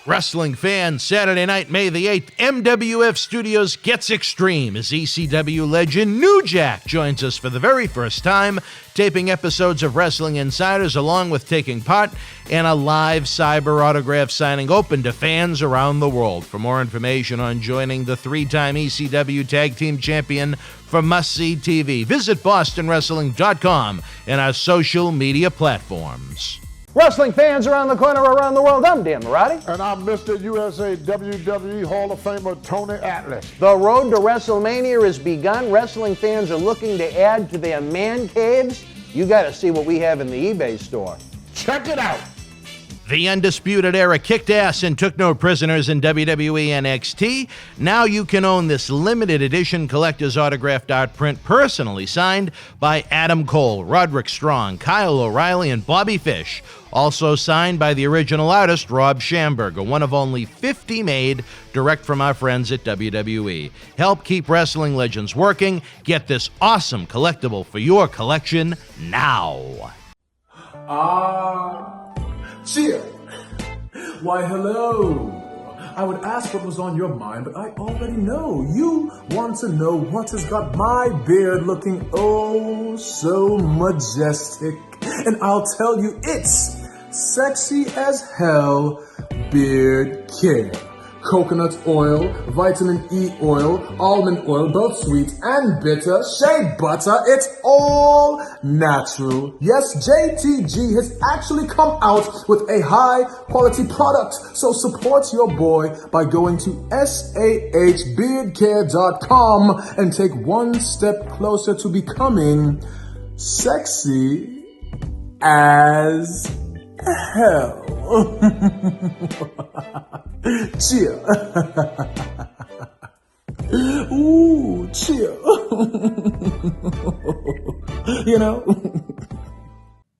Wrestling fans, Saturday night, May the 8th, MWF Studios gets extreme as ECW legend New Jack joins us for the very first time, taping episodes of Wrestling Insiders along with taking part in a live cyber autograph signing open to fans around the world. For more information on joining the three-time ECW Tag Team Champion for Must-See TV, visit BostonWrestling.com and our social media platforms. Wrestling fans around the corner, around the world, I'm Dan Mirade. And I'm Mr. USA WWE Hall of Famer Tony Atlas. The road to WrestleMania has begun. Wrestling fans are looking to add to their man caves. You got to see what we have in the eBay store. Check it out. The Undisputed Era kicked ass and took no prisoners in WWE NXT. Now you can own this limited edition collector's autographed art print personally signed by Adam Cole, Roderick Strong, Kyle O'Reilly, and Bobby Fish. Also signed by the original artist, Rob Schamberger, one of only 50 made direct from our friends at WWE. Help keep wrestling legends working. Get this awesome collectible for your collection now. Cheer! Why, hello! I would ask what was on your mind, but I already know. You want to know what has got my beard looking oh so majestic. And I'll tell you, it's sexy as hell beard care. Coconut oil, vitamin E oil, almond oil, both sweet and bitter, shea butter, it's all natural. Yes, JTG has actually come out with a high quality product. So support your boy by going to sahbeardcare.com and take one step closer to becoming sexy as hell. Cheer. Ooh, cheer. You know?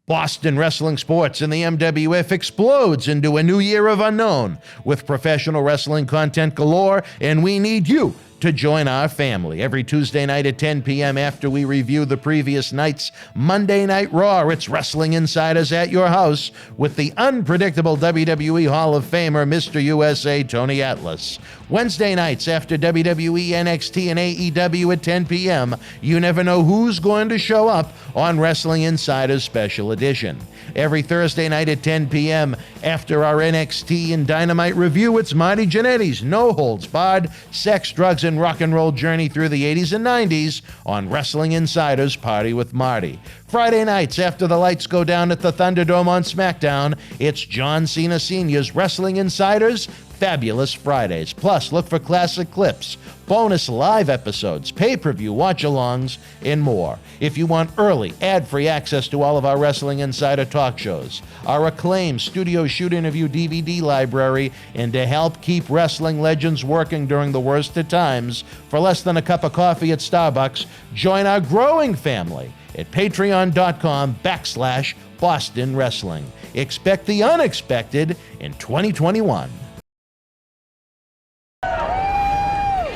Boston Wrestling Sports and the MWF explodes into a new year of unknown with professional wrestling content galore, and we need you to join our family. Every Tuesday night at 10 p.m. after we review the previous night's Monday Night Raw, it's Wrestling Insiders at your house with the unpredictable WWE Hall of Famer, Mr. USA Tony Atlas. Wednesday nights after WWE NXT and AEW at 10 p.m., you never know who's going to show up on Wrestling Insiders Special Edition. Every Thursday night at 10 p.m. after our NXT and Dynamite review, it's Marty Jannetty's No Holds Barred Sex, Drugs, and Rock and Roll journey through the 80s and 90s on Wrestling Insiders Party with Marty. Friday nights after the lights go down at the Thunderdome on SmackDown, it's John Cena Sr.'s Wrestling Insiders Fabulous Fridays. Plus, look for classic clips, bonus live episodes, pay-per-view watch-alongs, and more. If you want early, ad-free access to all of our Wrestling Insider talk shows, our acclaimed studio shoot interview DVD library, and to help keep wrestling legends working during the worst of times, for less than a cup of coffee at Starbucks, join our growing family at patreon.com/Boston Wrestling. Expect the unexpected in 2021.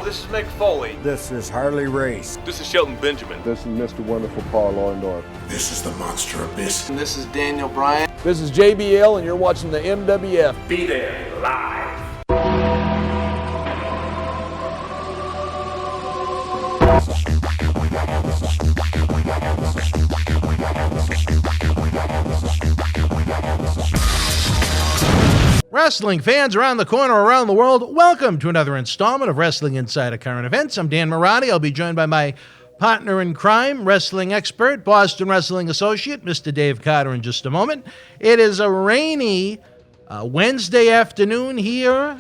This is Mick Foley. This is Harley Race. This is Shelton Benjamin. This is Mr. Wonderful Paul Orndorff. This is the Monster Abyss. And this is Daniel Bryan. This is JBL, and you're watching the MWF. Be there live. Wrestling fans around the corner, around the world, welcome to another installment of Wrestling Insider Current Events. I'm Dan Mirade. I'll be joined by my partner in crime, wrestling expert, Boston Wrestling Associate, Mr. Dave Carter, in just a moment. It is a rainy Wednesday afternoon here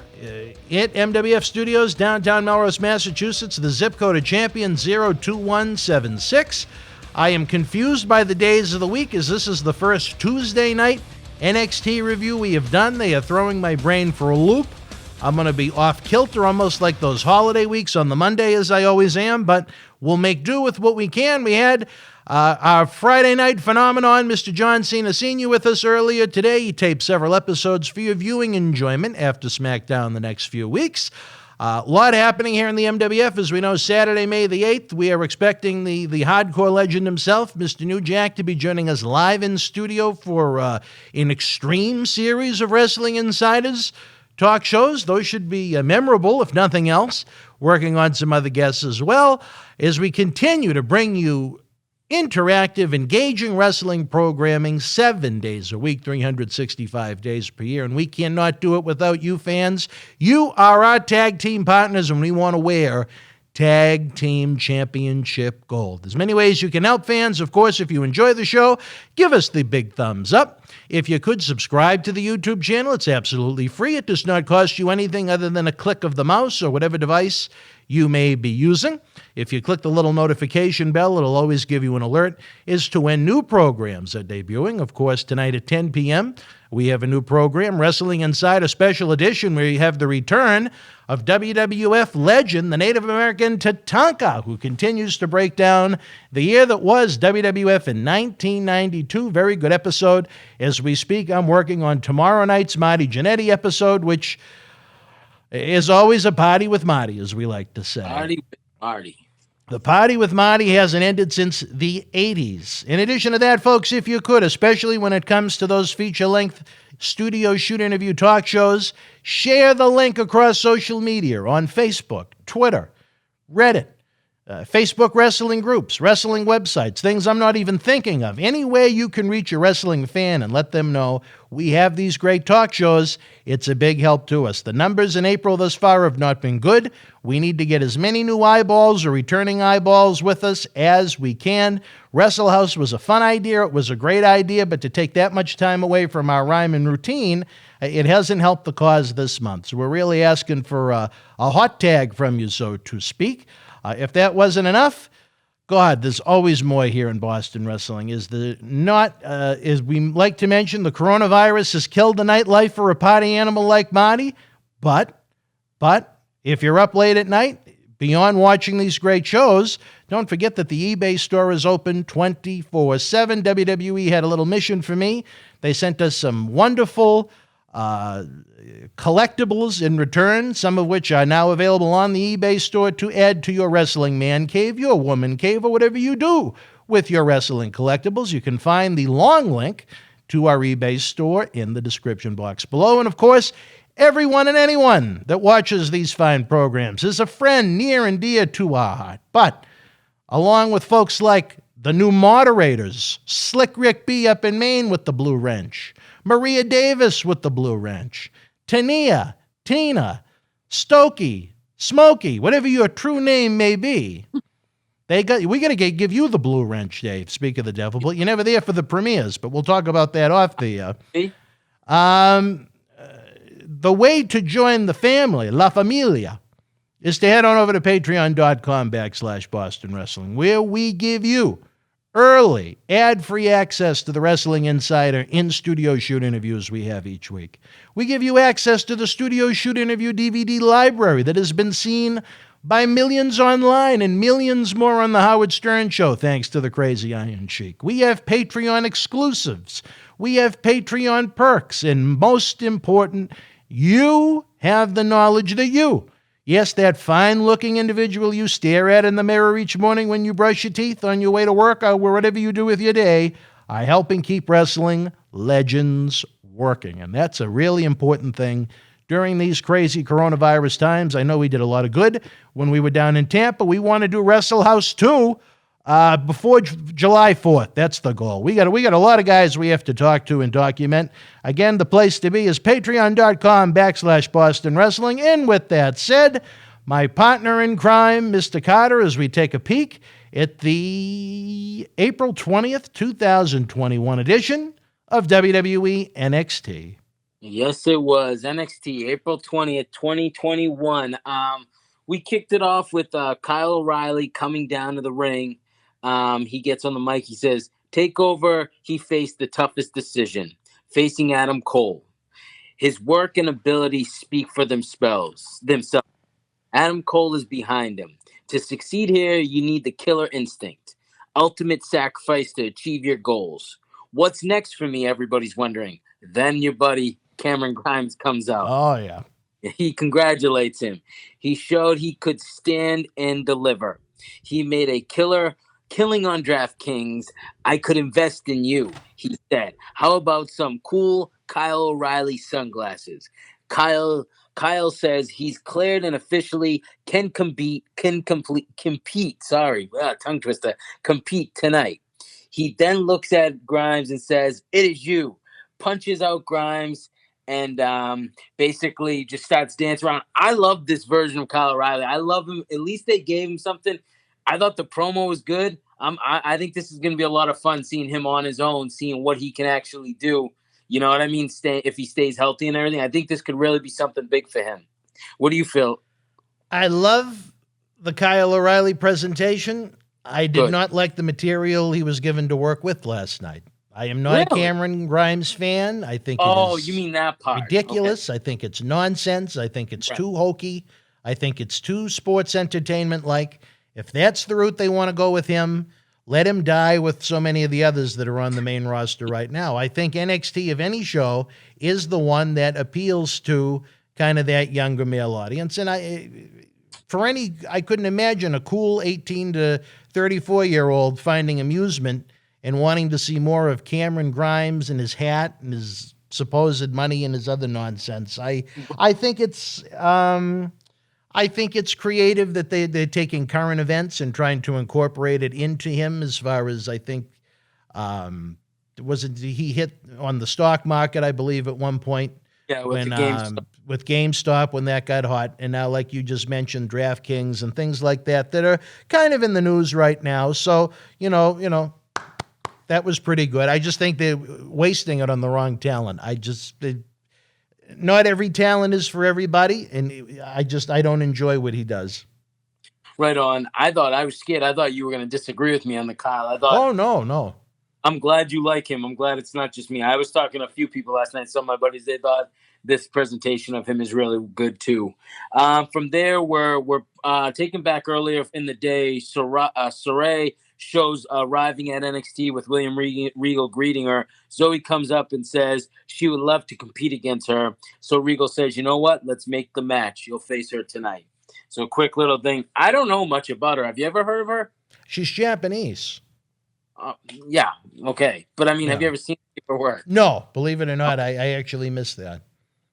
at MWF Studios, downtown Melrose, Massachusetts. The zip code of champion 02176. I am confused by the days of the week as this is the first Tuesday night NXT review we have done. They are throwing my brain for a loop. I'm going to be off kilter, almost like those holiday weeks on the Monday, as I always am, but we'll make do with what we can. We had our Friday night phenomenon, Mr. John Cena Sr., with us earlier today. He taped several episodes for your viewing enjoyment after SmackDown the next few weeks. A lot happening here in the MWF. As we know, Saturday, May the 8th, we are expecting the hardcore legend himself, Mr. New Jack, to be joining us live in studio for an extreme series of Wrestling Insiders talk shows. Those should be memorable, if nothing else. Working on some other guests as well as we continue to bring you interactive, engaging wrestling programming 7 days a week, 365 days per year. And we cannot do it without you fans. You are our tag team partners, and we want to wear Tag Team Championship Gold. There's many ways you can help fans. Of course, if you enjoy the show, give us the big thumbs up. If you could subscribe to the YouTube channel, it's absolutely free. It does not cost you anything other than a click of the mouse or whatever device you may be using. If you click the little notification bell, it'll always give you an alert as to when new programs are debuting. Of course, tonight at 10 p.m., we have a new program, Wrestling Inside, a special edition where you have the return of WWF legend, the Native American Tatanka, who continues to break down the year that was WWF in 1992. Very good episode. As we speak, I'm working on tomorrow night's Marty Jannetty episode, which is always a party with Marty, as we like to say. Party with Marty. The party with Marty hasn't ended since the 80s. In addition to that, folks, if you could, especially when it comes to those feature-length studio shoot interview talk shows, share the link across social media on Facebook, Twitter, Reddit, Facebook wrestling groups, wrestling websites, things I'm not even thinking of. Any way you can reach a wrestling fan and let them know we have these great talk shows, it's a big help to us. The numbers in April thus far have not been good. We need to get as many new eyeballs or returning eyeballs with us as we can. Wrestle House was a fun idea. It was a great idea, but to take that much time away from our rhyme and routine, it hasn't helped the cause this month. So we're really asking for a hot tag from you, so to speak. If that wasn't enough, God, there's always more here in Boston wrestling. As we like to mention, the coronavirus has killed the nightlife for a party animal like Marty. But if you're up late at night, beyond watching these great shows, don't forget that the eBay store is open 24/7. WWE had a little mission for me. They sent us some wonderful collectibles in return, some of which are now available on the eBay store to add to your wrestling man cave, your woman cave, or whatever you do with your wrestling collectibles. You can find the long link to our eBay store in the description box below. And of course, everyone and anyone that watches these fine programs is a friend near and dear to our heart. But along with folks like the new moderators, Slick Rick B up in Maine with the Blue Wrench, Maria Davis with the Blue Wrench, Tania, Tina, Stokey, Smokey, whatever your true name may be. We got to give you the Blue Wrench, Dave, speak of the devil, but you're never there for the premieres, but we'll talk about that off the... The way to join the family, La Familia, is to head on over to patreon.com/Boston Wrestling, where we give you early, ad-free access to the Wrestling Insider in-studio shoot interviews we have each week. We give you access to the studio shoot interview DVD library that has been seen by millions online and millions more on the Howard Stern Show, thanks to the Crazy Iron Sheik. We have Patreon exclusives. We have Patreon perks. And most important, you have the knowledge that you, yes, that fine-looking individual you stare at in the mirror each morning when you brush your teeth on your way to work or whatever you do with your day, are helping keep wrestling legends working. And that's a really important thing during these crazy coronavirus times. I know we did a lot of good when we were down in Tampa. We want to do Wrestle House 2 before July 4th. That's the goal. We got a lot of guys we have to talk to and document. Again, the place to be is patreon.com/Boston Wrestling. And with that said, my partner in crime, Mr. Carter, as we take a peek at the April 20th, 2021 edition of WWE NXT. Yes, it was NXT, April 20th, 2021. We kicked it off with Kyle O'Reilly coming down to the ring. He gets on the mic. He says, TakeOver, he faced the toughest decision, facing Adam Cole. His work and ability speak for themselves. Adam Cole is behind him. To succeed here, you need the killer instinct, ultimate sacrifice to achieve your goals. What's next for me, everybody's wondering. Then your buddy Cameron Grimes comes out. Oh, yeah. He congratulates him. He showed he could stand and deliver. He made a killing on DraftKings. I could invest in you, he said. How about some cool Kyle O'Reilly sunglasses? Kyle says he's cleared and officially can compete. Sorry, tongue twister. Compete tonight. He then looks at Grimes and says, "It is you." Punches out Grimes and basically just starts dancing around. I love this version of Kyle O'Reilly. I love him. At least they gave him something. I thought the promo was good. I think this is going to be a lot of fun seeing him on his own, seeing what he can actually do. You know what I mean? If he stays healthy and everything, I think this could really be something big for him. What do you feel? I love the Kyle O'Reilly presentation. I did not like the material he was given to work with last night. I am not a Cameron Grimes fan. I think you mean that part. Ridiculous. Okay. I think it's nonsense. I think it's too hokey. I think it's too sports entertainment-like. If that's the route they want to go with him, let him die with so many of the others that are on the main roster right now. I think NXT, of any show, is the one that appeals to kind of that younger male audience. And I couldn't imagine a cool 18 to 34-year-old finding amusement and wanting to see more of Cameron Grimes and his hat and his supposed money and his other nonsense. I think it's creative that they're taking current events and trying to incorporate it into him, as far as I think, he hit on the stock market, I believe, at one point. Yeah, with GameStop when that got hot. And now, like you just mentioned, DraftKings and things like that are kind of in the news right now. So, you know, that was pretty good. I just think they're wasting it on the wrong talent. Not every talent is for everybody, and I don't enjoy what he does. Right on. I was scared. I thought you were going to disagree with me on the Kyle. Oh, no. I'm glad you like him. I'm glad it's not just me. I was talking to a few people last night. Some of my buddies, they thought this presentation of him is really good too. From there, we're taken back earlier in the day. Saray shows arriving at NXT with William Regal greeting her. Zoe comes up and says she would love to compete against her. So Regal says, you know what? Let's make the match. You'll face her tonight. So quick little thing. I don't know much about her. Have you ever heard of her? She's Japanese. Yeah. Okay. But I mean, have you ever seen her work? No, believe it or not, I actually missed that.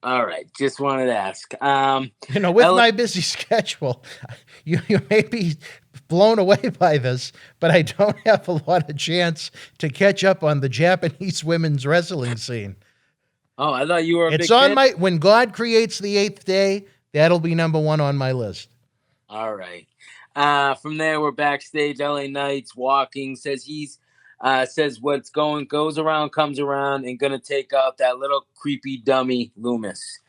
All right. Just wanted to ask. With my busy schedule, you may be blown away by this, but I don't have a lot of chance to catch up on the Japanese women's wrestling scene. Oh, I thought you were a big fan. When God creates the eighth day, that'll be number one on my list. All right. From there, we're backstage. LA Knight's walking, says what's goes around comes around, and gonna take out that little creepy dummy Loomis.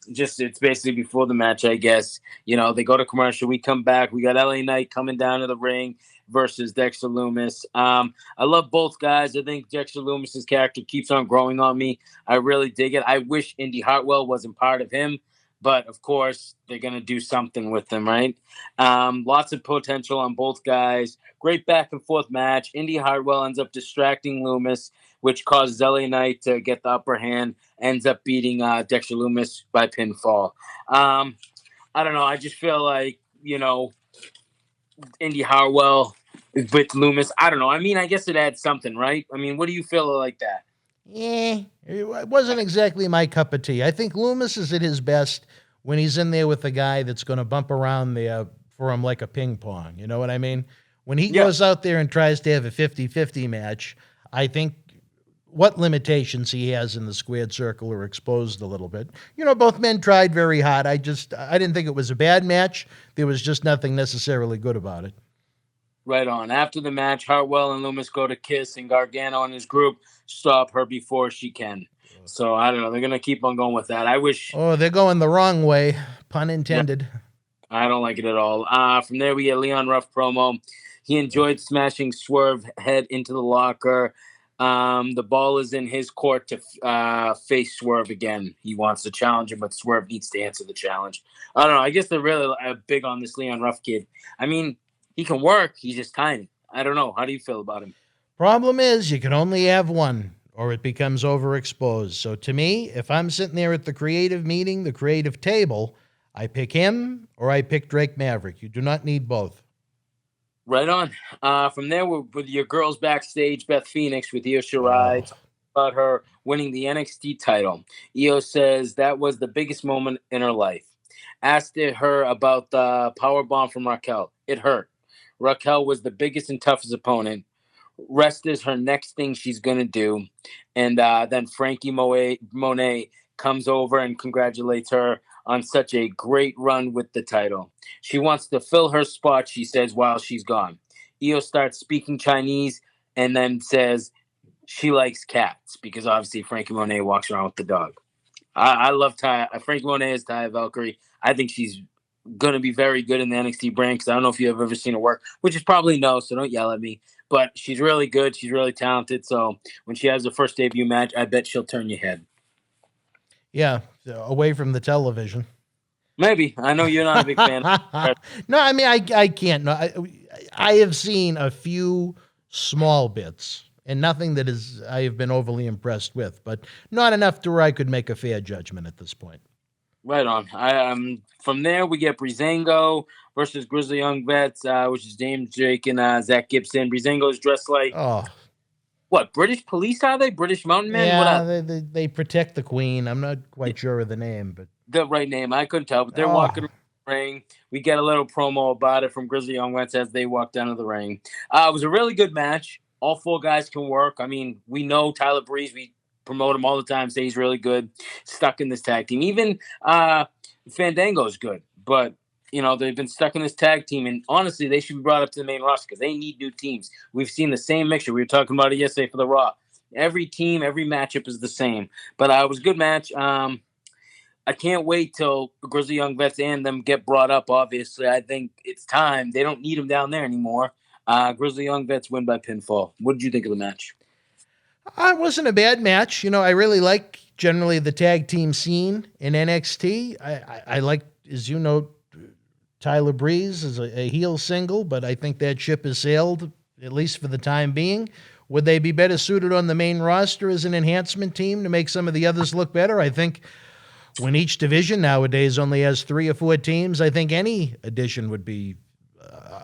It's basically before the match, I guess. You know, they go to commercial. We come back. We got LA Knight coming down to the ring versus Dexter Loomis. I love both guys. I think Dexter Loomis's character keeps on growing on me. I really dig it. I wish Indy Hartwell wasn't part of him. But, of course, they're going to do something with them, right? Lots of potential on both guys. Great back-and-forth match. Indy Hartwell ends up distracting Loomis, which causes LA Knight to get the upper hand, ends up beating Dexter Loomis by pinfall. I don't know. I just feel like, Indy Hartwell with Loomis. I don't know. I mean, I guess it adds something, right? I mean, what do you feel like that? It wasn't exactly my cup of tea. I think Loomis is at his best when he's in there with the guy that's going to bump around there for him like a ping pong. You know what I mean? When he goes out there and tries to have a 50-50 match, I think what limitations he has in the squared circle are exposed a little bit. Both men tried very hard. I didn't think it was a bad match. There was just nothing necessarily good about it. Right on. After the match, Hartwell and Loomis go to kiss, and Gargano and his group stop her before she can. So, I don't know. They're going to keep on going with that. I wish... Oh, they're going the wrong way. Pun intended. I don't like it at all. From there, we get Leon Ruff promo. He enjoyed smashing Swerve head into the locker. The ball is in his court to face Swerve again. He wants to challenge him, but Swerve needs to answer the challenge. I don't know. I guess they're really big on this Leon Ruff kid. I mean... he can work. He's just tiny. I don't know. How do you feel about him? Problem is, you can only have one, or it becomes overexposed. So to me, if I'm sitting there at the creative meeting, the creative table, I pick him or I pick Drake Maverick. You do not need both. Right on. From there, we're with your girls backstage, Beth Phoenix with Io Shirai. about her winning the NXT title. Io says that was the biggest moment in her life. Asked her about the power bomb from Raquel. It hurt. Raquel was the biggest and toughest opponent. Rest is her next thing she's going to do. And then Frankie Monet comes over and congratulates her on such a great run with the title. She wants to fill her spot, she says, while she's gone. Io starts speaking Chinese and then says she likes cats because obviously Frankie Monet walks around with the dog. I love Ty. Frankie Monet is Taya Valkyrie. I think she's going to be very good in the NXT brand because I don't know if you have ever seen her work, which is probably no, so don't yell at me. But she's really good. She's really talented. So when she has her first debut match, I bet she'll turn your head. Yeah, away from the television. Maybe. I know you're not a big fan. No, I mean, I can't. No, I have seen a few small bits and nothing that I have been overly impressed with, but not enough to where I could make a fair judgment at this point. Right on. From there, we get Breezango versus Grizzly Young Vets, which is James Drake and Zach Gibson. Breezango's dressed like, what, British police are they? British mountain men? Yeah, they protect the queen. I'm not quite sure of the name, but the right name. I couldn't tell, but they're walking around the ring. We get a little promo about it from Grizzly Young Vets as they walk down to the ring. It was a really good match. All four guys can work. I mean, we know Tyler Breeze. We promote him all the time, say he's really good, stuck in this tag team. Even Fandango's good, but you know, they've been stuck in this tag team, and honestly, they should be brought up to the main roster because they need new teams. We've seen the same mixture. We were talking about it yesterday for the Raw. Every team, every matchup is the same. But it was a good match. I can't wait till Grizzly Young Vets and them get brought up, obviously. I think it's time. They don't need them down there anymore. Grizzly Young Vets win by pinfall. What did you think of the match? It wasn't a bad match. You know, I really like generally the tag team scene in NXT. I like, as you know, Tyler Breeze is a heel single, but I think that ship has sailed, at least for the time being. Would they be better suited on the main roster as an enhancement team to make some of the others look better? I think when each division nowadays only has 3 or 4 teams, I think any addition would be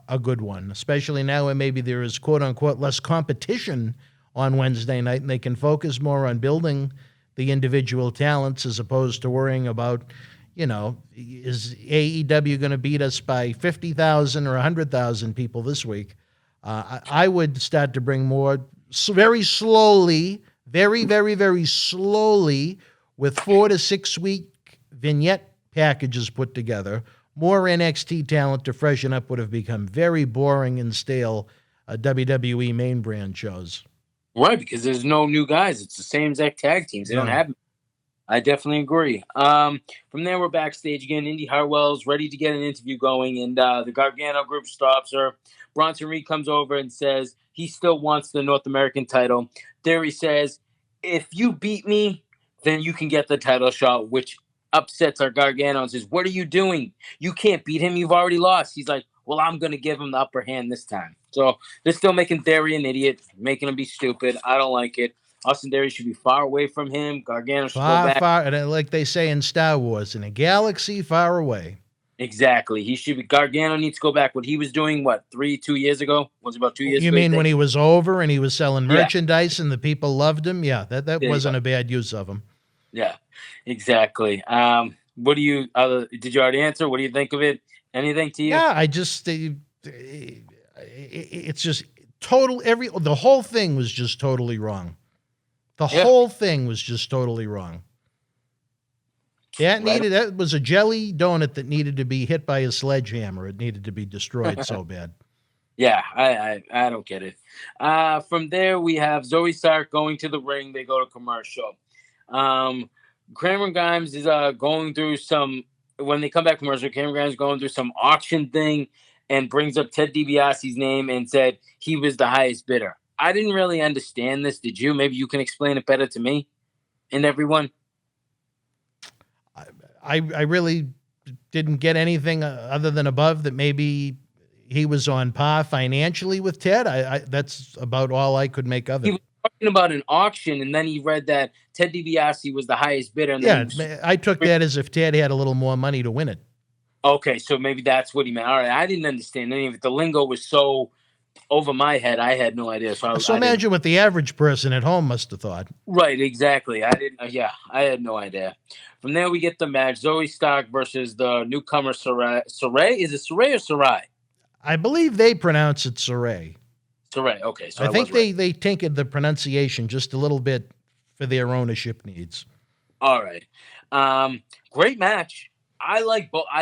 a good one, especially now when maybe there is quote-unquote less competition on Wednesday night and they can focus more on building the individual talents as opposed to worrying about, you know, is AEW going to beat us by 50,000 or 100,000 people this week? I would start to bring more very slowly, very, very, very slowly with 4 to 6 week vignette packages put together. More NXT talent to freshen up would have become very boring and stale WWE main brand shows. Right, because there's no new guys. It's the same exact tag teams. They don't have them. I definitely agree. From there, we're backstage again. Indy Hartwell's ready to get an interview going, and the Gargano group stops her. Bronson Reed comes over and says he still wants the North American title. Theory says, if you beat me, then you can get the title shot, which upsets our Gargano and says, what are you doing? You can't beat him. You've already lost. He's like, well, I'm going to give him the upper hand this time. So they're still making Theory an idiot, making him be stupid. I don't like it. Austin Theory should be far away from him. Gargano should go back. Far, and like they say in Star Wars, in a galaxy far away. Exactly. He should be. Gargano needs to go back. What he was doing, 2 years ago? Was it about 2 years ago? You mean when he was over and he was selling merchandise and the people loved him? Yeah, that wasn't a bad use of him. Yeah, exactly. What do you? Did you already answer? What do you think of it? Anything to you? Yeah, I just it's just total. The whole thing was just totally wrong. The whole thing was just totally wrong. That was a jelly donut that needed to be hit by a sledgehammer. It needed to be destroyed so bad. Yeah, I don't get it. From there, we have Zoe Stark going to the ring. They go to commercial. Cameron Grimes is going through some. When they come back from commercial, Cameron Grimes is going through some auction thing and brings up Ted DiBiase's name and said he was the highest bidder. I didn't really understand this. Did you? Maybe you can explain it better to me and everyone. I really didn't get anything other than above that maybe he was on par financially with Ted. That's about all I could make of it. He was talking about an auction, and then he read that Ted DiBiase was the highest bidder. And I took that as if Ted had a little more money to win it. Okay, so maybe that's what he meant. All right, I didn't understand any of it. The lingo was so over my head. I had no idea. So So imagine what the average person at home must have thought. Right, exactly. I didn't. Yeah, I had no idea. From there, we get the match: Zoe Stark versus the newcomer Sarai. Sarai, is it Sarai or Sarai? I believe they pronounce it Saray. Sarai. Okay, so I think was right. they tinkered the pronunciation just a little bit for their ownership needs. All right. Great match. I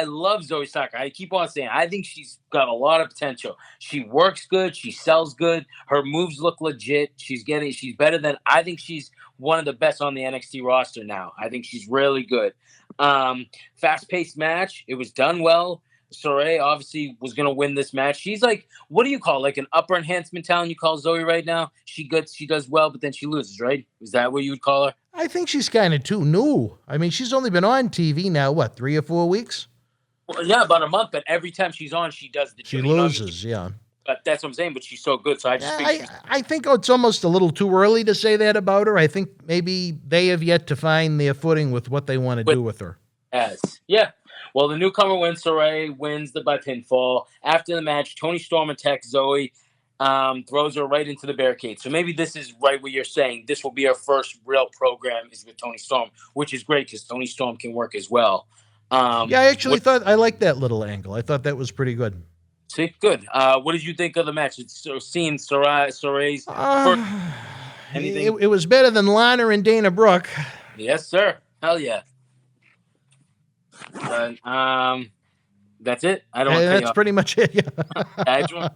love Zoe Stark. I keep on saying I think she's got a lot of potential. She works good. She sells good. Her moves look legit. She's better than, I think she's one of the best on the NXT roster now. I think she's really good. Fast-paced match. It was done well. Saray obviously was going to win this match. She's like, what do you call, like an upper enhancement talent you call Zoe right now? She does well, but then she loses, right? Is that what you would call her? I think she's kind of too new. I mean, she's only been on TV now, what, 3 or 4 weeks? Well, yeah, about a month, but every time she's on, she does the She loses, yeah. But that's what I'm saying, but she's so good, so I just think I think it's almost a little too early to say that about her. I think maybe they have yet to find their footing with what they want to do with her. Yes. Yeah. Well, the newcomer wins. Saray wins by pinfall. After the match, Tony Storm attacks Zoe, throws her right into the barricade. So maybe this is right what you're saying. This will be our first real program is with Tony Storm, which is great because Tony Storm can work as well. Yeah, I actually thought I liked that little angle. I thought that was pretty good. See, good. What did you think of the match? It's seeing Saray's first. Anything? It was better than Lana and Dana Brooke. Yes, sir. Hell yeah. But that's it. I don't. That's pretty much it. Yeah.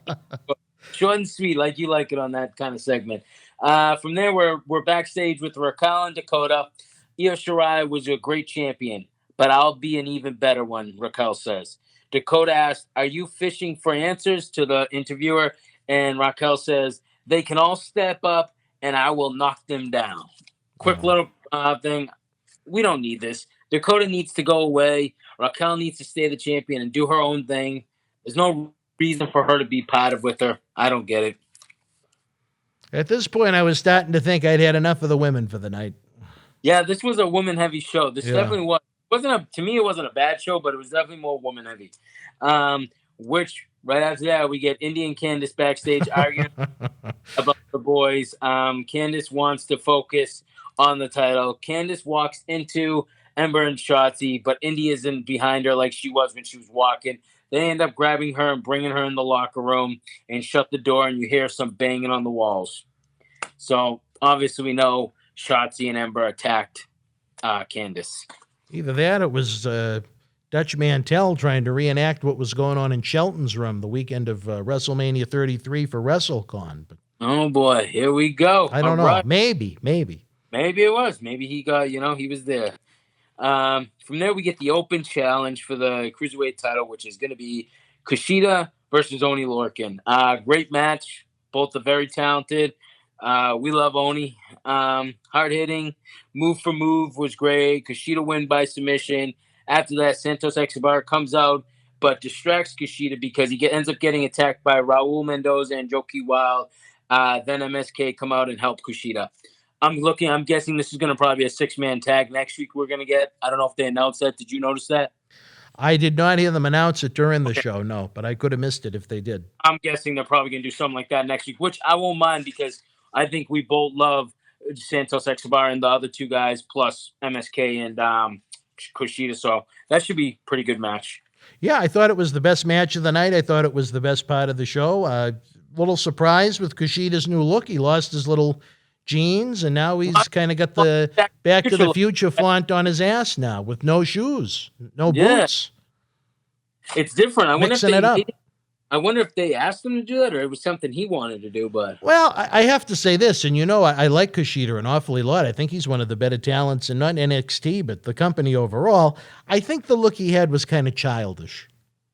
Short and sweet, like you like it on that kind of segment. From there, we're backstage with Raquel and Dakota. Io Shirai was a great champion, but I'll be an even better one. Raquel says. Dakota asked, "Are you fishing for answers?" to the interviewer, and Raquel says, "They can all step up, and I will knock them down." Quick little thing. We don't need this. Dakota needs to go away. Raquel needs to stay the champion and do her own thing. There's no reason for her to be part of with her. I don't get it. At this point, I was starting to think I'd had enough of the women for the night. Yeah, this was a woman-heavy show. This definitely was. To me, it wasn't a bad show, but it was definitely more woman-heavy. Which, right after that, we get Indy and Candice backstage arguing about the boys. Candice wants to focus on the title. Candice walks into Ember and Shotzi, but Indy isn't behind her like she was when she was walking. They end up grabbing her and bringing her in the locker room and shut the door, and you hear some banging on the walls. So, obviously, we know Shotzi and Ember attacked Candice. Either that or it was Dutch Mantel trying to reenact what was going on in Shelton's room the weekend of WrestleMania 33 for WrestleCon. But oh, boy. Here we go. I don't know. Right. Maybe. Maybe it was. Maybe he got, he was there. From there, we get the open challenge for the Cruiserweight title, which is going to be Kishida versus Oni Lorcan. Great match. Both are very talented. We love Oni. Hard-hitting. Move for move was great. Kishida win by submission. After that, Santos Escobar comes out, but distracts Kishida because he ends up getting attacked by Raul Mendoza and Joaquin Wild. Then MSK come out and help Kishida. I'm guessing this is going to probably be a 6-man tag next week we're going to get. I don't know if they announced that. Did you notice that? I did not hear them announce it during the show, no, but I could have missed it if they did. I'm guessing they're probably going to do something like that next week, which I won't mind because I think we both love Santos Escobar and the other two guys, plus MSK and Kushida. So that should be a pretty good match. Yeah, I thought it was the best match of the night. I thought it was the best part of the show. Little surprised with Kushida's new look. He lost his little jeans, and now he's kind of got the Back to the Future font on his ass now with no shoes, no boots. It's different. I wonder if they asked him to do that or it was something he wanted to do. But well, I have to say this, and I like Kushida an awfully lot. I think he's one of the better talents in not NXT, but the company overall. I think the look he had was kind of childish.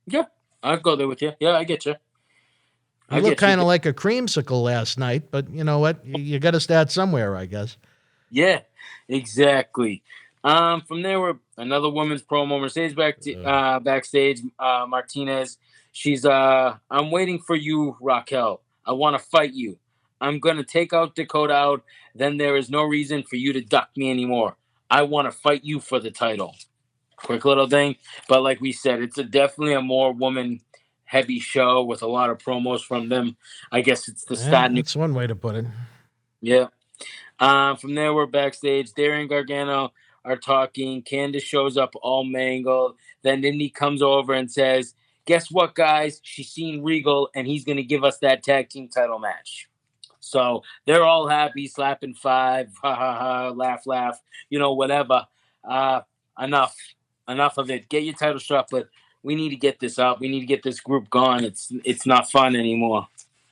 Yeah, I'll go there with you. Yeah, I get you. I looked kind of like a creamsicle last night, but you know what? You got to start somewhere, I guess. Yeah, exactly. From there, another women's promo. Mercedes backstage. Martinez. She's, I'm waiting for you, Raquel. I want to fight you. I'm going to take out Dakota out. Then there is no reason for you to duck me anymore. I want to fight you for the title. Quick little thing. But like we said, it's definitely a more woman heavy show with a lot of promos from them. I guess it's the start. That's one way to put it. Yeah. From there, we're backstage. Darian Gargano are talking. Candice shows up all mangled. Then Indy comes over and says, guess what, guys? She's seen Regal, and he's going to give us that tag team title match. So they're all happy, slapping five, ha, ha, ha, laugh, laugh, whatever. Enough of it. Get your title shot, but we need to get this up. We need to get this group gone. It's not fun anymore.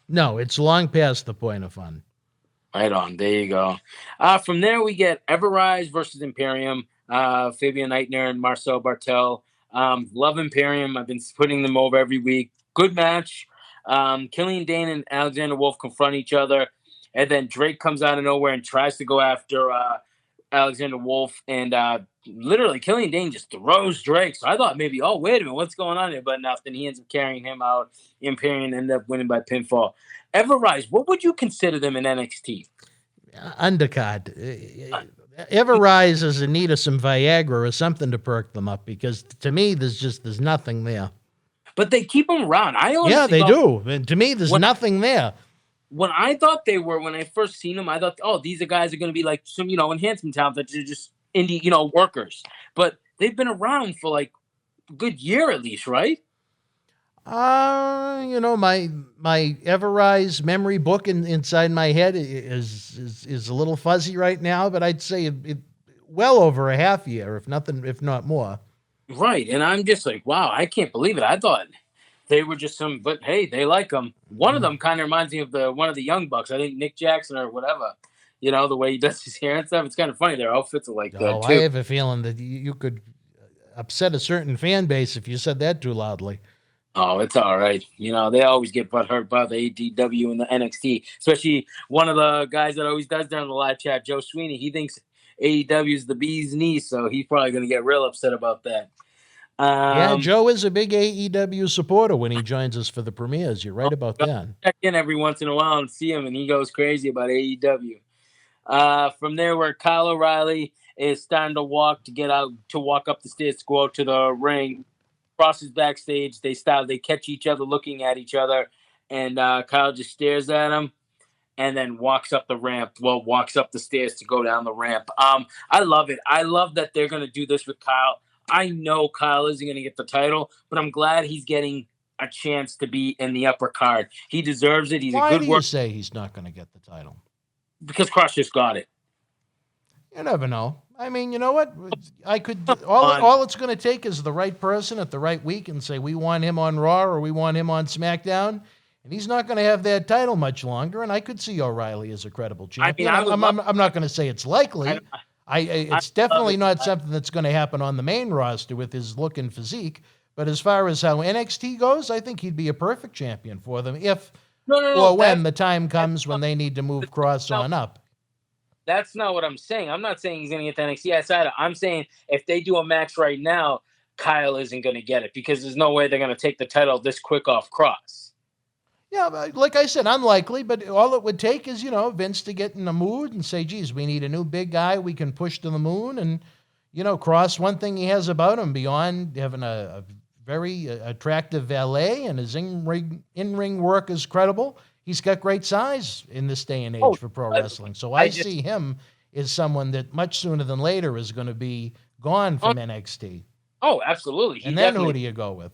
No, it's long past the point of fun. Right on. There you go. From there, we get Everrise versus Imperium. Fabian Eitner and Marcel Bartel. Love Imperium. I've been putting them over every week. Good match. Killian Dane and Alexander Wolf confront each other. And then Drake comes out of nowhere and tries to go after Alexander Wolf. And literally, Killian Dane just throws Drake. So I thought maybe, oh, wait a minute, what's going on here? But nothing. He ends up carrying him out. Imperium ended up winning by pinfall. Everrise, what would you consider them in NXT? Undercard. Everrise is in need of some Viagra or something to perk them up, because to me, there's nothing there. But they keep them around. They do. And to me, there's nothing there. When I thought they were, when I first seen them, I thought, oh, these are guys are going to be like some, enhancement talent that are just indie, workers. But they've been around for like a good year at least, right? My Everrise memory book inside my head is a little fuzzy right now, but I'd say it well over a half year, if not more. Right, and I'm just like, wow, I can't believe it. I thought they were just but hey, they like them. One of them kind of reminds me of one of the Young Bucks. I think Nick Jackson or whatever. The way he does his hair and stuff. It's kind of funny. Their outfits are like that too. I have a feeling that you could upset a certain fan base if you said that too loudly. Oh, it's all right. They always get butthurt by the AEW and the NXT, especially one of the guys that always does there on the live chat, Joe Sweeney. He thinks AEW is the bee's knees, so he's probably going to get real upset about that. Joe is a big AEW supporter when he joins us for the premieres. You're right about that. Check in every once in a while and see him, and he goes crazy about AEW. From there, where Kyle O'Reilly is starting to walk up the stairs to go out to the ring. Crosses backstage. They catch each other looking at each other, and Kyle just stares at him and then walks up the stairs to go down the ramp. I love it. I love that they're going to do this with Kyle. I know Kyle isn't going to get the title, but I'm glad he's getting a chance to be in the upper card. He deserves it. Why do you say he's not going to get the title? Because Cross just got it. You never know. I mean, you know what? I could all it's going to take is the right person at the right week and say we want him on Raw or we want him on SmackDown, and he's not going to have that title much longer. And I could see O'Reilly as a credible champion. I'm not going to say it's likely. It's definitely not something that's going to happen on the main roster with his look and physique. But as far as how NXT goes, I think he'd be a perfect champion for them when the time comes when they need to move Cross on up. That's not what I'm saying. I'm not saying he's going to get the NXT outside. I'm saying if they do a match right now, Kyle isn't going to get it because there's no way they're going to take the title this quick off Cross. Yeah, like I said, unlikely, but all it would take is, Vince to get in the mood and say, geez, we need a new big guy we can push to the moon. And, Cross, one thing he has about him beyond having a very attractive valet and his in-ring work is credible, he's got great size in this day and age for pro wrestling. So I see him as someone that much sooner than later is going to be gone from NXT. Oh, absolutely. And then who do you go with?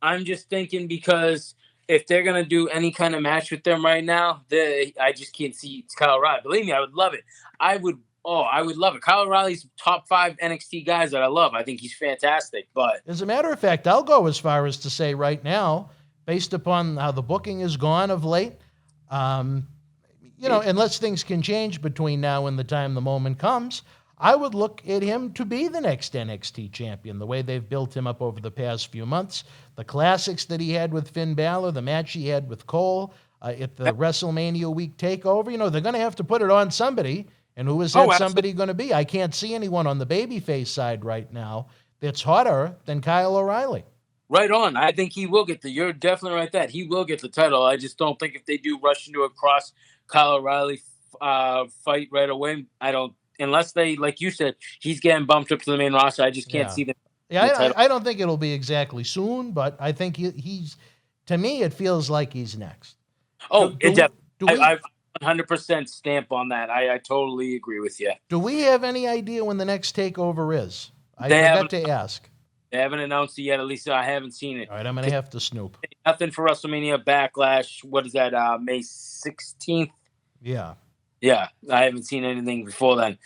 I'm just thinking because if they're going to do any kind of match with them right now, I just can't see Kyle O'Reilly. Believe me, I would love it. I would love it. Kyle O'Reilly's top 5 NXT guys that I love. I think he's fantastic. But as a matter of fact, I'll go as far as to say right now, based upon how the booking has gone of late, unless things can change between now and the time the moment comes, I would look at him to be the next NXT champion, the way they've built him up over the past few months. The classics that he had with Finn Balor, the match he had with Cole at the WrestleMania week takeover, they're going to have to put it on somebody. And who is that somebody going to be? I can't see anyone on the babyface side right now that's hotter than Kyle O'Reilly. Right on. I think he will get you're definitely right that he will get the title. I just don't think if they do rush into a Cross Kyle O'Reilly fight right away, unless they, like you said, he's getting bumped up to the main roster. I just can't see them. Yeah, I don't think it'll be exactly soon, but I think to To me, it feels like he's next. Oh, do we, I 100% stamp on that. I totally agree with you. Do we have any idea when the next takeover is? I They forgot to ask. They haven't announced it yet. At least I haven't seen it. All right, I'm going to have to snoop. Nothing for WrestleMania Backlash. What is that, May 16th? Yeah. Yeah, I haven't seen anything before then.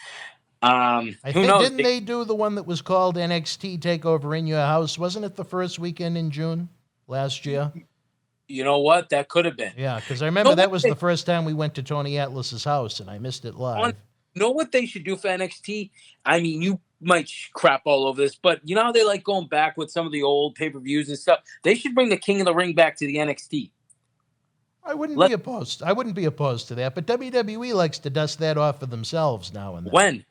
I think, didn't they do the one that was called NXT TakeOver in Your House? Wasn't it the first weekend in June last year? You know what? That could have been. Yeah, because I remember that was the first time we went to Tony Atlas's house, and I missed it live. You know what they should do for NXT? I mean, you might crap all over this, but you know how they like going back with some of the old pay-per-views and stuff? They should bring the King of the Ring back to the NXT. I wouldn't be opposed. I wouldn't be opposed to that, but WWE likes to dust that off for themselves now and then. When?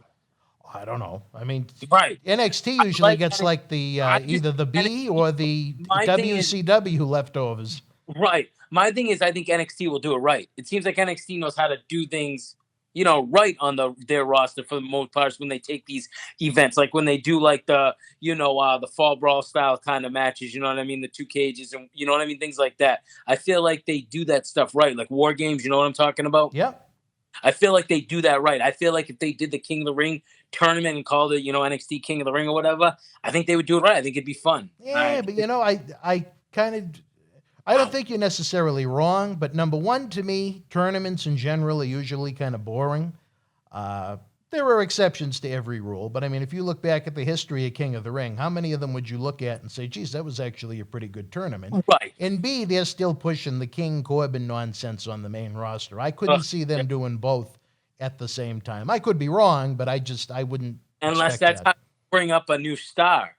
I don't know. I mean, right. NXT usually gets like the either the B or the WCW leftovers. Right. My thing is, I think NXT will do it right. It seems like NXT knows how to do things, right on their roster for the most part when they take these events, like when they do like the, the fall brawl style kind of matches, you know what I mean? The 2 cages and you know what I mean? Things like that. I feel like they do that stuff right. Like War Games, you know what I'm talking about? Yeah. I feel like they do that right. I feel like if they did the King of the Ring tournament and called it, NXT King of the Ring or whatever, I think they would do it right. I think it'd be fun. Yeah, but I don't think you're necessarily wrong, but number one, to me, tournaments in general are usually kind of boring. There are exceptions to every rule, but I mean, if you look back at the history of King of the Ring, how many of them would you look at and say, geez, that was actually a pretty good tournament? Right. And B, they're still pushing the King Corbin nonsense on the main roster. I couldn't see them doing both at the same time. I could be wrong, but I wouldn't. Unless that's how you bring up a new star.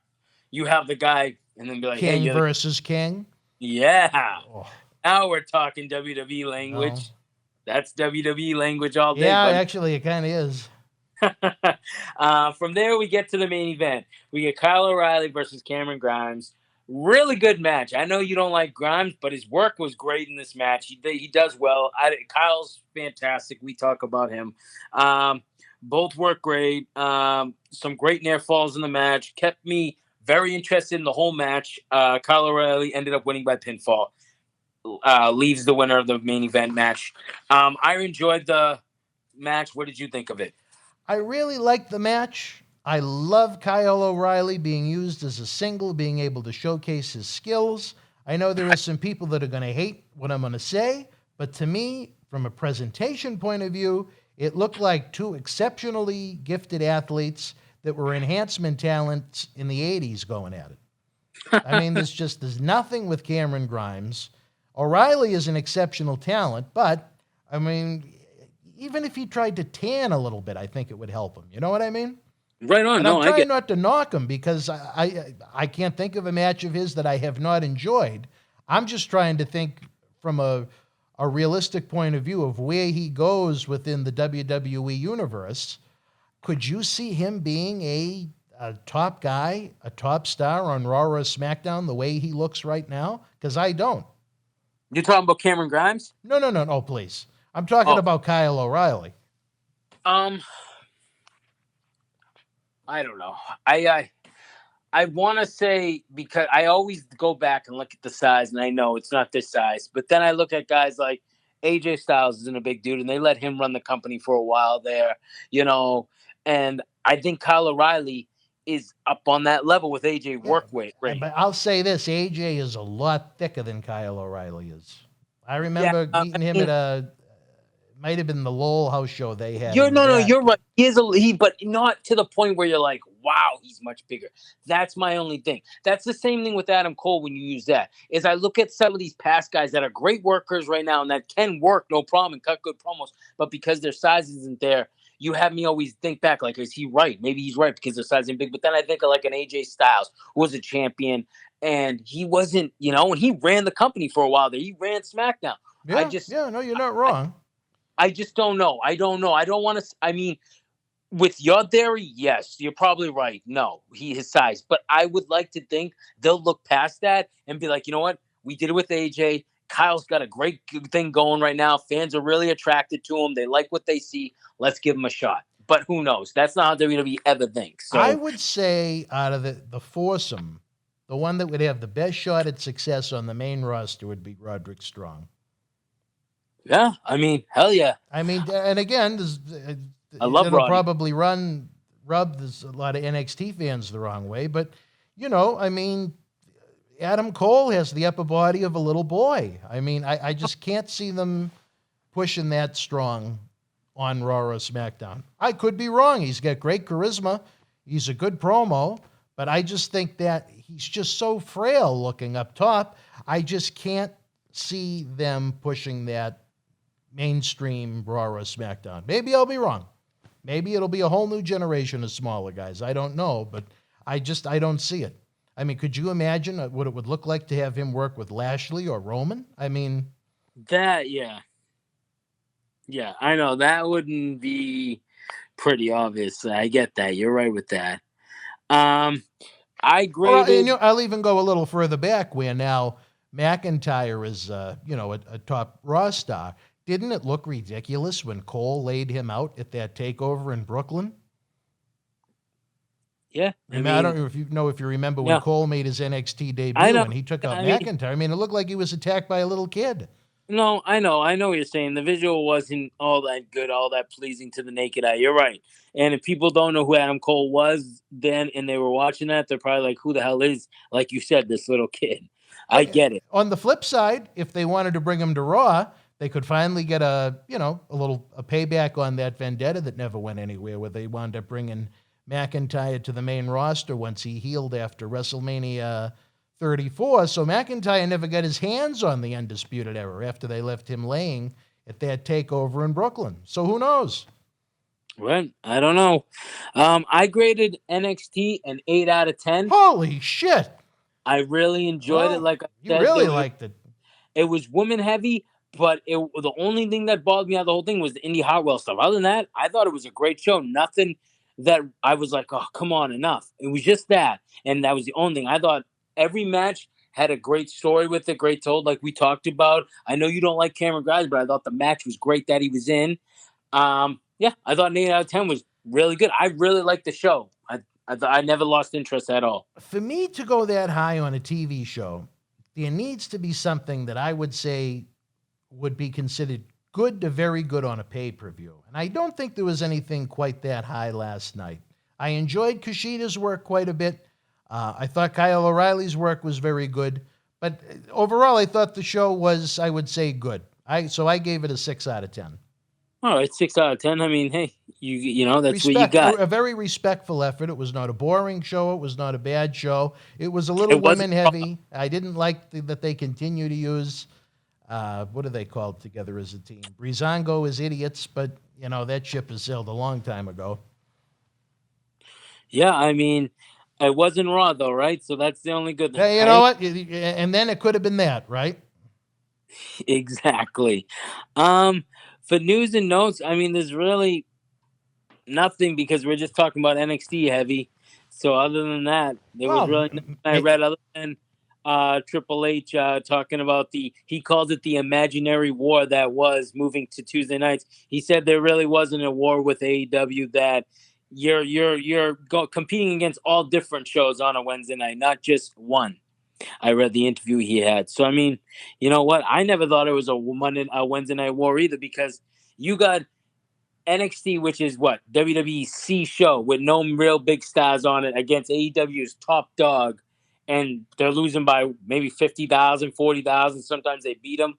You have the guy and then be like, King versus King. Yeah. Oh. Now we're talking WWE language. No. That's WWE language all day. Yeah, actually, it kind of is. From there, we get to the main event. We get Kyle O'Reilly versus Cameron Grimes. Really good match. I know you don't like Grimes, but his work was great in this match. He does well. Kyle's fantastic. We talk about him. Both work great. Some great near falls in the match. Kept me very interested in the whole match. Kyle O'Reilly ended up winning by pinfall. Leaves the winner of the main event match. I enjoyed the match. What did you think of it? I really liked the match. I love Kyle O'Reilly being used as a single, being able to showcase his skills. I know there are some people that are going to hate what I'm going to say, but to me, from a presentation point of view, it looked like 2 exceptionally gifted athletes that were enhancement talents in the 80s going at it. I mean, there's nothing with Cameron Grimes. O'Reilly is an exceptional talent, but, I mean, even if he tried to tan a little bit, I think it would help him. You know what I mean? Right on. And I'm trying not to knock him because I can't think of a match of his that I have not enjoyed. I'm just trying to think from a realistic point of view of where he goes within the WWE universe. Could you see him being a top guy, a top star on Raw or SmackDown the way he looks right now? Because I don't. You're talking about Cameron Grimes? No, please. I'm talking about Kyle O'Reilly. I don't know. I want to say, because I always go back and look at the size, and I know it's not this size, but then I look at guys like AJ Styles isn't a big dude, and they let him run the company for a while there, and I think Kyle O'Reilly is up on that level with AJ work weight. Right? But I'll say this, AJ is a lot thicker than Kyle O'Reilly is. I remember meeting him at might have been the Lowell House show they had. You're right. But not to the point where you're like, wow, he's much bigger. That's my only thing. That's the same thing with Adam Cole when you use that. Is I look at some of these past guys that are great workers right now and that can work no problem and cut good promos, but because their size isn't there, you have me always think back, like, is he right? Maybe he's right because their size isn't big. But then I think of like an AJ Styles who was a champion and he wasn't, and he ran the company for a while there. He ran SmackDown. No, you're not wrong. I just don't know. I don't want to. I mean, with your theory, yes, you're probably right. No, his size. But I would like to think they'll look past that and be like, you know what? We did it with AJ. Kyle's got a great thing going right now. Fans are really attracted to him. They like what they see. Let's give him a shot. But who knows? That's not how WWE ever thinks. So I would say out of the foursome, the one that would have the best shot at success on the main roster would be Roderick Strong. Yeah, I mean, hell yeah. I mean, and again, I love it'll Roddy. probably rub a lot of NXT fans the wrong way, but I mean, Adam Cole has the upper body of a little boy. I mean, I just can't see them pushing that strong on Raw or SmackDown. I could be wrong. He's got great charisma. He's a good promo, but I just think that he's just so frail looking up top. I just can't see them pushing that mainstream Raw or SmackDown. Maybe I'll be wrong. Maybe it'll be a whole new generation of smaller guys. I don't know, but I don't see it. I mean, could you imagine what it would look like to have him work with Lashley or Roman? I mean, yeah. Yeah, I know. That wouldn't be pretty obvious. I get that. You're right with that. I graded... I'll even go a little further back where now McIntyre is, a top Raw star. Didn't it look ridiculous when Cole laid him out at that takeover in Brooklyn? Yeah. I don't know if you remember when Cole made his NXT debut and he took out McIntyre. I mean, it looked like he was attacked by a little kid. No, I know what you're saying. The visual wasn't all that good, all that pleasing to the naked eye. You're right. And if people don't know who Adam Cole was then and they were watching that, they're probably like, who the hell is, like you said, this little kid? I get it. On the flip side, if they wanted to bring him to Raw, they could finally get a payback on that vendetta that never went anywhere, where they wound up bringing McIntyre to the main roster once he healed after WrestleMania 34. So McIntyre never got his hands on the Undisputed Era after they left him laying at that takeover in Brooklyn. So who knows? Well, I don't know. I graded NXT an 8 out of 10. Holy shit. I really enjoyed it. Like I said, you really liked it. It was woman heavy, but the only thing that bothered me out of the whole thing was the Indy Hartwell stuff. Other than that, I thought it was a great show. Nothing that I was like, oh, come on, enough. It was just that. And that was the only thing. I thought every match had a great story with it, great told, like we talked about. I know you don't like Cameron Grimes, but I thought the match was great that he was in. Yeah, I thought an 8 out of 10 was really good. I really liked the show. I never lost interest at all. For me to go that high on a TV show, there needs to be something that I would say would be considered good to very good on a pay-per-view. And I don't think there was anything quite that high last night. I enjoyed Kishida's work quite a bit. I thought Kyle O'Reilly's work was very good. But overall, I thought the show was, I would say, good. So I gave it a 6 out of 10. All right, 6 out of 10. I mean, hey, you know, that's what you got. A very respectful effort. It was not a boring show. It was not a bad show. It was a little women heavy. I didn't like that they continue to use, what are they called together as a team? Breezango is idiots, but, that ship has sailed a long time ago. Yeah, I mean, it wasn't Raw, though, right? So that's the only good thing. Hey, you know what? And then it could have been that, right? Exactly. For news and notes, I mean, there's really nothing because we're just talking about NXT heavy. So other than that, there was really nothing I read other than Triple H talking about he called it the imaginary war that was moving to Tuesday nights. He said there really wasn't a war with AEW, that you're competing against all different shows on a Wednesday night, not just one. I read the interview he had. So, I mean, you know what? I never thought it was a Wednesday night war either, because you got NXT, which is what? WWE's C show with no real big stars on it, against AEW's top dog, and they're losing by maybe 50,000, 40,000. Sometimes they beat them.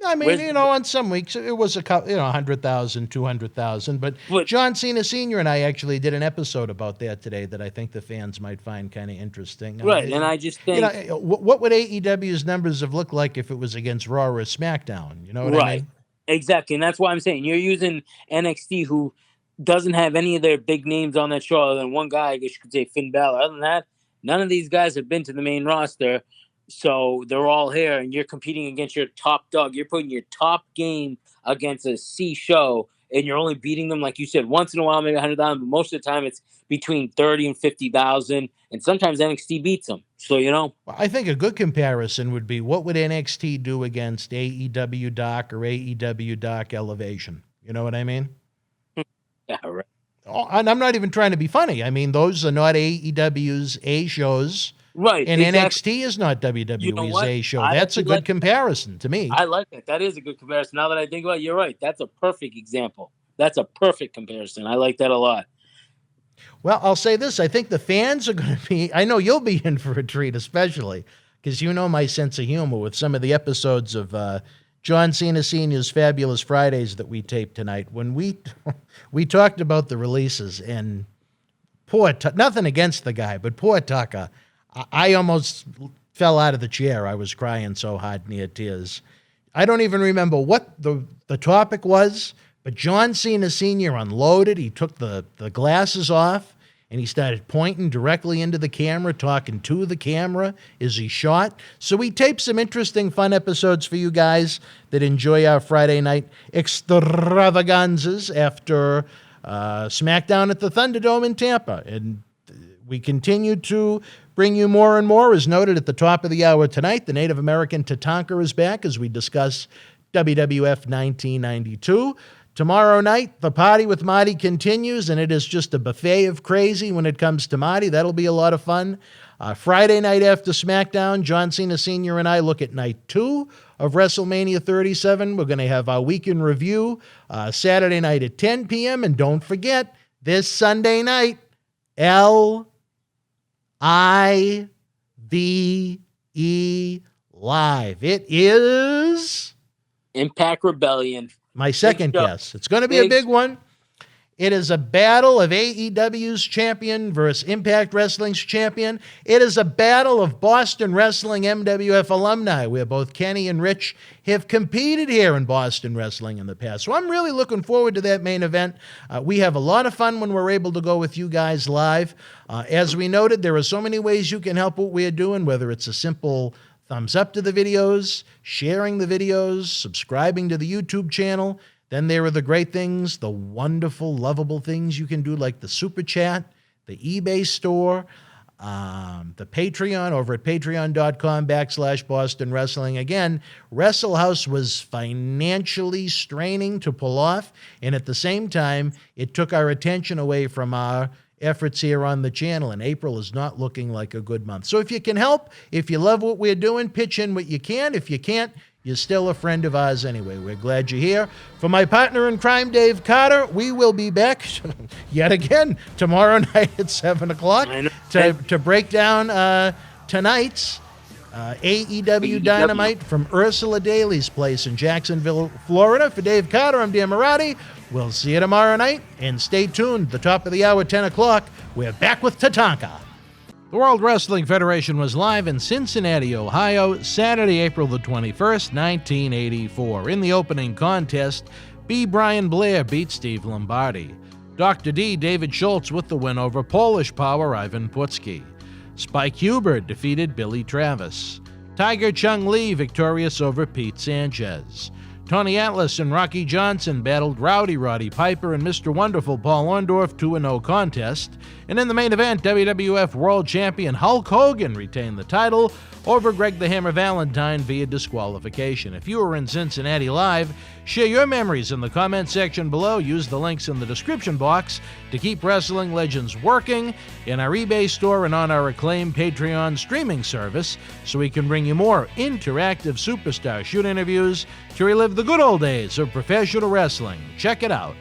I mean, on some weeks it was 100,000, 200,000. But John Cena Sr. and I actually did an episode about that today that I think the fans might find kind of interesting. Right, and I just think... what would AEW's numbers have looked like if it was against Raw or SmackDown? You know what I mean? Exactly, and that's why I'm saying you're using NXT, who doesn't have any of their big names on that show other than one guy, I guess you could say Finn Balor. Other than that, none of these guys have been to the main roster. So they're all here, and you're competing against your top dog. You're putting your top game against a C show, and you're only beating them, like you said, once in a while, maybe 100,000, but most of the time it's between 30 and 50,000, and sometimes NXT beats them. So, Well, I think a good comparison would be, what would NXT do against AEW Dark or AEW Dark Elevation? You know what I mean? Yeah, right. And I'm not even trying to be funny. I mean, those are not AEW's A shows Right. And exactly. NXT is not WWE's You know what? A show. I That's a actually good like that. comparison to me. I like that. That is a good comparison. Now that I think about it, you're right. That's a perfect example. That's a perfect comparison. I like that a lot. Well, I'll say this. I think the fans are going to be, I know you'll be in for a treat, especially because you know my sense of humor with some of the episodes of John Cena Sr.'s Fabulous Fridays that we taped tonight. When we talked about the releases, and nothing against the guy, but poor Tucker, I almost fell out of the chair. I was crying so hard, near tears. I don't even remember what the topic was, but John Cena Sr. unloaded. He took the glasses off, and he started pointing directly into the camera, talking to the camera as he shot. So we taped some interesting, fun episodes for you guys that enjoy our Friday night extravaganzas after SmackDown at the Thunderdome in Tampa. And we continue to bring you more and more. As noted at the top of the hour tonight, the Native American Tatanka is back as we discuss WWF 1992. Tomorrow night, the party with Marty continues, and it is just a buffet of crazy when it comes to Marty. That'll be a lot of fun. Friday night after SmackDown, John Cena Sr. and I look at night 2 of WrestleMania 37. We're going to have our weekend review Saturday night at 10 p.m. And don't forget, this Sunday night, LIVE Live. It is Impact Rebellion. my second guess. It's going to be a big one. It is a battle of AEW's champion versus Impact Wrestling's champion. It is a battle of Boston Wrestling MWF alumni, where both Kenny and Rich have competed here in Boston Wrestling in the past. So I'm really looking forward to that main event. We have a lot of fun when we're able to go with you guys live. As we noted, there are so many ways you can help what we're doing, whether it's a simple thumbs up to the videos, sharing the videos, subscribing to the YouTube channel. Then there are the great things, the wonderful, lovable things you can do, like the Super Chat, the eBay store, the Patreon over at patreon.com/Boston Wrestling. Again, Wrestle House was financially straining to pull off, and at the same time, it took our attention away from our efforts here on the channel, and April is not looking like a good month. So if you can help, if you love what we're doing, pitch in what you can. If you can't, you're still a friend of ours anyway. We're glad you're here. For my partner in crime, Dave Carter, we will be back yet again tomorrow night at 7 o'clock to break down tonight's AEW Dynamite from Ursula Daly's place in Jacksonville, Florida. For Dave Carter, I'm Dan Mirade. We'll see you tomorrow night, and stay tuned. The top of the hour, 10 o'clock, we're back with Tatanka. The World Wrestling Federation was live in Cincinnati, Ohio, Saturday, April the 21st, 1984. In the opening contest, B. Brian Blair beat Steve Lombardi. Dr. D. David Schultz with the win over Polish Power Ivan Putski. Spike Huber defeated Billy Travis. Tiger Chung Lee victorious over Pete Sanchez. Tony Atlas and Rocky Johnson battled Rowdy Roddy Piper and Mr. Wonderful Paul Orndorff to a no contest. And in the main event, WWF World Champion Hulk Hogan retained the title over Greg the Hammer Valentine via disqualification. If you were in Cincinnati live, share your memories in the comment section below. Use the links in the description box to keep Wrestling Legends working in our eBay store and on our acclaimed Patreon streaming service, so we can bring you more interactive superstar shoot interviews to relive the good old days of professional wrestling. Check it out.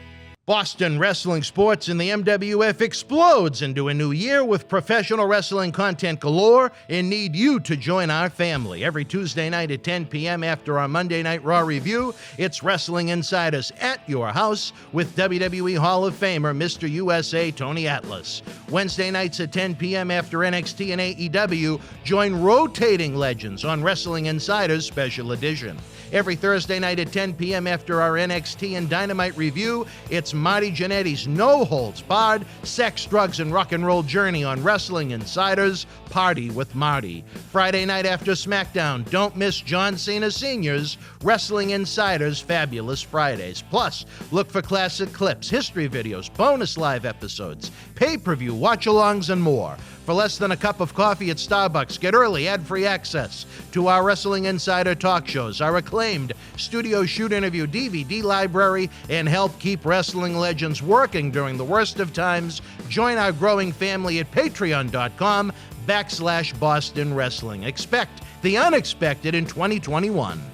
Boston Wrestling Sports in the MWF explodes into a new year with professional wrestling content galore and need you to join our family. Every Tuesday night at 10 p.m. after our Monday Night Raw review, it's Wrestling Insiders at your house with WWE Hall of Famer Mr. USA Tony Atlas. Wednesday nights at 10 p.m. after NXT and AEW, join rotating legends on Wrestling Insiders Special Edition. Every Thursday night at 10 p.m. after our NXT and Dynamite review, it's Marty Jannetty's no-holds-barred sex, drugs, and rock and roll journey on Wrestling Insiders Party with Marty. Friday night after SmackDown, don't miss John Cena Sr.'s Wrestling Insiders Fabulous Fridays. Plus, look for classic clips, history videos, bonus live episodes, pay-per-view, watch-alongs, and more. For less than a cup of coffee at Starbucks, get early ad-free access to our Wrestling Insider talk shows, our acclaimed studio shoot interview DVD library, and help keep wrestling legends working during the worst of times. Join our growing family at patreon.com /Boston Wrestling. Expect the unexpected in 2021.